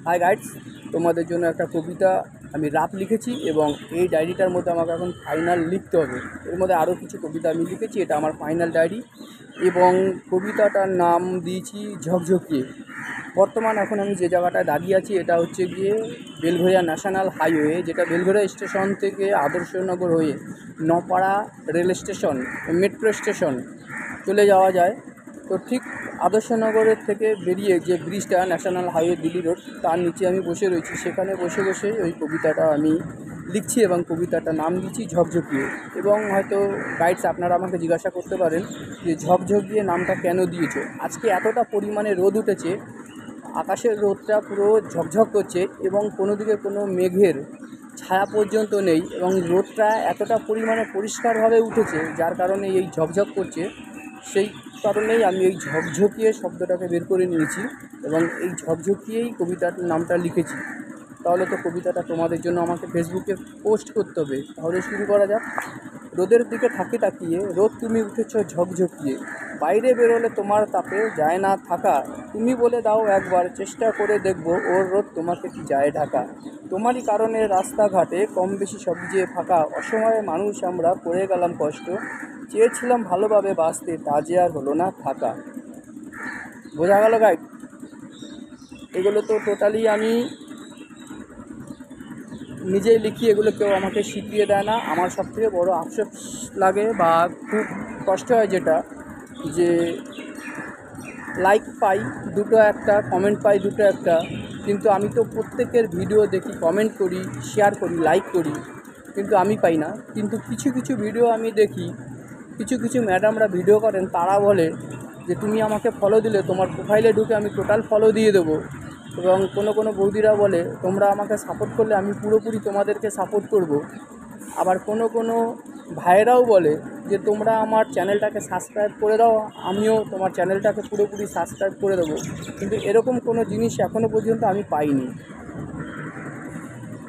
High guides, তোমাদের জন্য একটা কবিতা আমি রাপ লিখেছি এবং এই ডায়েরিটার মধ্যে আমাকে এখন ফাইনাল লিখতে হবে। এর মধ্যে আরও কিছু কবিতা আমি লিখেছি, এটা আমার ফাইনাল ডায়েরি এবং কবিতাটার নাম দিয়েছি ঝকঝকিয়ে। বর্তমান এখন আমি যে জায়গাটায় দাঁড়িয়ে আছি এটা হচ্ছে গিয়ে বেলঘরিয়া ন্যাশনাল হাইওয়ে, যেটা বেলঘরিয়া স্টেশন থেকে আদর্শনগর হয়ে নপাড়া রেল স্টেশন, মেট্রো স্টেশন চলে যাওয়া যায়। তো ঠিক আদর্শনগরের থেকে বেরিয়ে যে ব্রিজটা ন্যাশনাল হাইওয়ে দিল্লি রোড, তার নিচে আমি বসে রয়েছি। সেখানে বসে বসে ওই কবিতাটা আমি লিখছি এবং কবিতাটার নাম দিচ্ছি ঝকঝকিয়ে। এবং হয়তো গাইডস আপনারা আমাকে জিজ্ঞাসা করতে পারেন যে ঝকঝকিয়ে নামটা কেন দিয়েছো। আজকে এতটা পরিমাণে রোদ উঠেছে, আকাশের রোদটা পুরো ঝকঝক করছে এবং কোনো দিকে কোনো মেঘের ছায়া পর্যন্ত নেই এবং রোদটা এতটা পরিমাণে পরিষ্কারভাবে উঠেছে যার কারণে এই ঝকঝক করছে। সেই কারণেই আমি এই ঝকঝকিয়ে শব্দটাকে বের করে নিয়েছি এবং এই ঝকঝকিয়েই কবিতার নামটা লিখেছি। তাহলে তো কবিতাটা তোমাদের জন্য আমাকে ফেসবুকে পোস্ট করতে হবে। তাহলে শুরু করা যাক। রোদের দিকে তাকিয়ে রোদ তুমি উঠেছ ঝকঝকিয়ে, বাইরে বেরোলে তোমার তাপে যায় না থাকা। তুমি বলে দাও একবার, চেষ্টা করে দেখবো ওর রোদ তোমাকে কি যায় ঢাকা। তোমারই কারণে রাস্তাঘাটে কম বেশি সব যে ফাঁকা, অসময়ে মানুষ আমরা পড়ে গেলাম কষ্ট, চেয়েছিলাম ভালোভাবে বাঁচতে তা যে আর হলো না থাকা। বোঝা গেল গাইড? এগুলো তো টোটালি আমি নিজেই লিখি, এগুলো কেউ আমাকে শিখিয়ে দেয় না। আমার সবথেকে বড় আফসোস লাগে বা খুব কষ্ট হয় যেটা, যে লাইক পাই দুটো একটা, কমেন্ট পাই দুটো একটা, কিন্তু আমি তো প্রত্যেকের ভিডিও দেখি, কমেন্ট করি, শেয়ার করি, লাইক করি, কিন্তু আমি পাই না। কিন্তু কিছু কিছু ভিডিও আমি দেখি, কিছু কিছু ম্যাডামরা ভিডিও করেন, তারা বলে যে তুমি আমাকে ফলো দিলে তোমার প্রোফাইলে ঢুকে আমি টোটাল ফলো দিয়ে দেবো। এবং কোনো বৌদিরা বলে তোমরা আমাকে সাপোর্ট করলে আমি পুরোপুরি তোমাদেরকে সাপোর্ট করব। আবার কোনো ভাইয়েরাও বলে যে তোমরা আমার চ্যানেলটাকে সাবস্ক্রাইব করে দাও, আমিও তোমার চ্যানেলটাকে পুরোপুরি সাবস্ক্রাইব করে দেবো। কিন্তু এরকম কোনো জিনিস এখনও পর্যন্ত আমি পাইনি।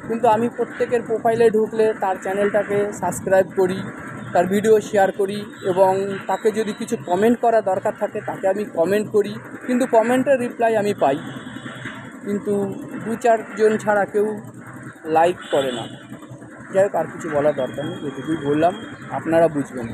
কিন্তু আমি প্রত্যেকের প্রোফাইলে ঢুকলে তার চ্যানেলটাকে সাবস্ক্রাইব করি, তার ভিডিও শেয়ার করি এবং তাকে যদি কিছু কমেন্ট করা দরকার থাকে তাকে আমি কমেন্ট করি, কিন্তু কমেন্টের রিপ্লাই আমি পাই, কিন্তু 2-4 জন ছাড়া কেউ লাইক করে না। যাই হোক, আর কিছু বলার দরকার নেই, যেটুকুই বললাম আপনারা বুঝবেন।